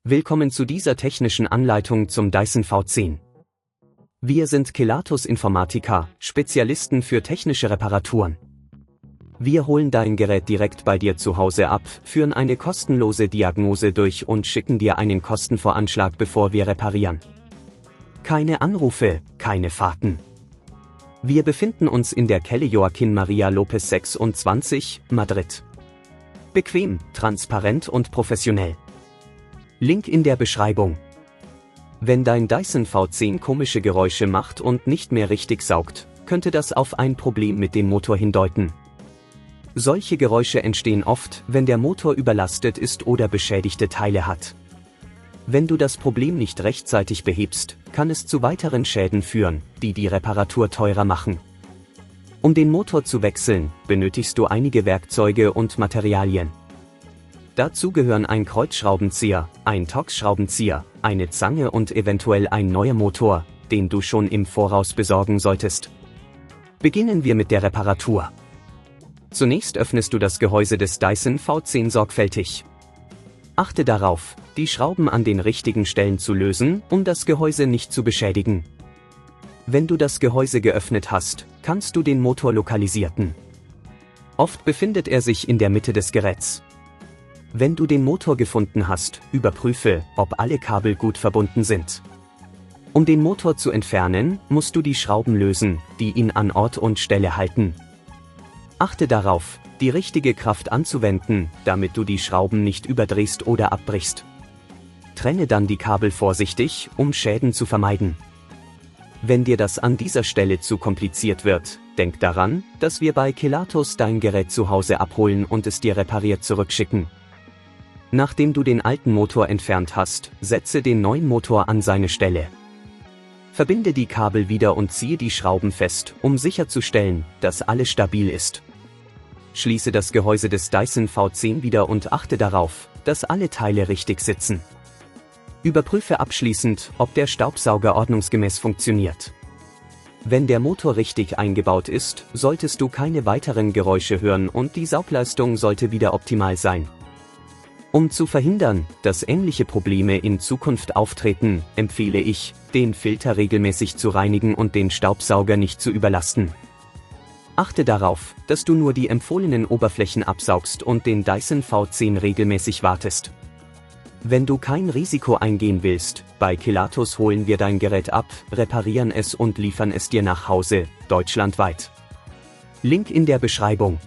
Willkommen zu dieser technischen Anleitung zum Dyson V10. Wir sind Kelatos Informática, Spezialisten für technische Reparaturen. Wir holen dein Gerät direkt bei dir zu Hause ab, führen eine kostenlose Diagnose durch und schicken dir einen Kostenvoranschlag, bevor wir reparieren. Keine Anrufe, keine Fahrten. Wir befinden uns in der Calle Joaquín María López 26, Madrid. Bequem, transparent und professionell. Link in der Beschreibung. Wenn dein Dyson V10 komische Geräusche macht und nicht mehr richtig saugt, könnte das auf ein Problem mit dem Motor hindeuten. Solche Geräusche entstehen oft, wenn der Motor überlastet ist oder beschädigte Teile hat. Wenn du das Problem nicht rechtzeitig behebst, kann es zu weiteren Schäden führen, die die Reparatur teurer machen. Um den Motor zu wechseln, benötigst du einige Werkzeuge und Materialien. Dazu gehören ein Kreuzschraubenzieher, ein Torx-Schraubenzieher, eine Zange und eventuell ein neuer Motor, den du schon im Voraus besorgen solltest. Beginnen wir mit der Reparatur. Zunächst öffnest du das Gehäuse des Dyson V10 sorgfältig. Achte darauf, die Schrauben an den richtigen Stellen zu lösen, um das Gehäuse nicht zu beschädigen. Wenn du das Gehäuse geöffnet hast, kannst du den Motor lokalisieren. Oft befindet er sich in der Mitte des Geräts. Wenn du den Motor gefunden hast, überprüfe, ob alle Kabel gut verbunden sind. Um den Motor zu entfernen, musst du die Schrauben lösen, die ihn an Ort und Stelle halten. Achte darauf, die richtige Kraft anzuwenden, damit du die Schrauben nicht überdrehst oder abbrichst. Trenne dann die Kabel vorsichtig, um Schäden zu vermeiden. Wenn dir das an dieser Stelle zu kompliziert wird, denk daran, dass wir bei Kelatos dein Gerät zu Hause abholen und es dir repariert zurückschicken. Nachdem du den alten Motor entfernt hast, setze den neuen Motor an seine Stelle. Verbinde die Kabel wieder und ziehe die Schrauben fest, um sicherzustellen, dass alles stabil ist. Schließe das Gehäuse des Dyson V10 wieder und achte darauf, dass alle Teile richtig sitzen. Überprüfe abschließend, ob der Staubsauger ordnungsgemäß funktioniert. Wenn der Motor richtig eingebaut ist, solltest du keine weiteren Geräusche hören und die Saugleistung sollte wieder optimal sein. Um zu verhindern, dass ähnliche Probleme in Zukunft auftreten, empfehle ich, den Filter regelmäßig zu reinigen und den Staubsauger nicht zu überlasten. Achte darauf, dass du nur die empfohlenen Oberflächen absaugst und den Dyson V10 regelmäßig wartest. Wenn du kein Risiko eingehen willst, bei Kelatos holen wir dein Gerät ab, reparieren es und liefern es dir nach Hause, deutschlandweit. Link in der Beschreibung.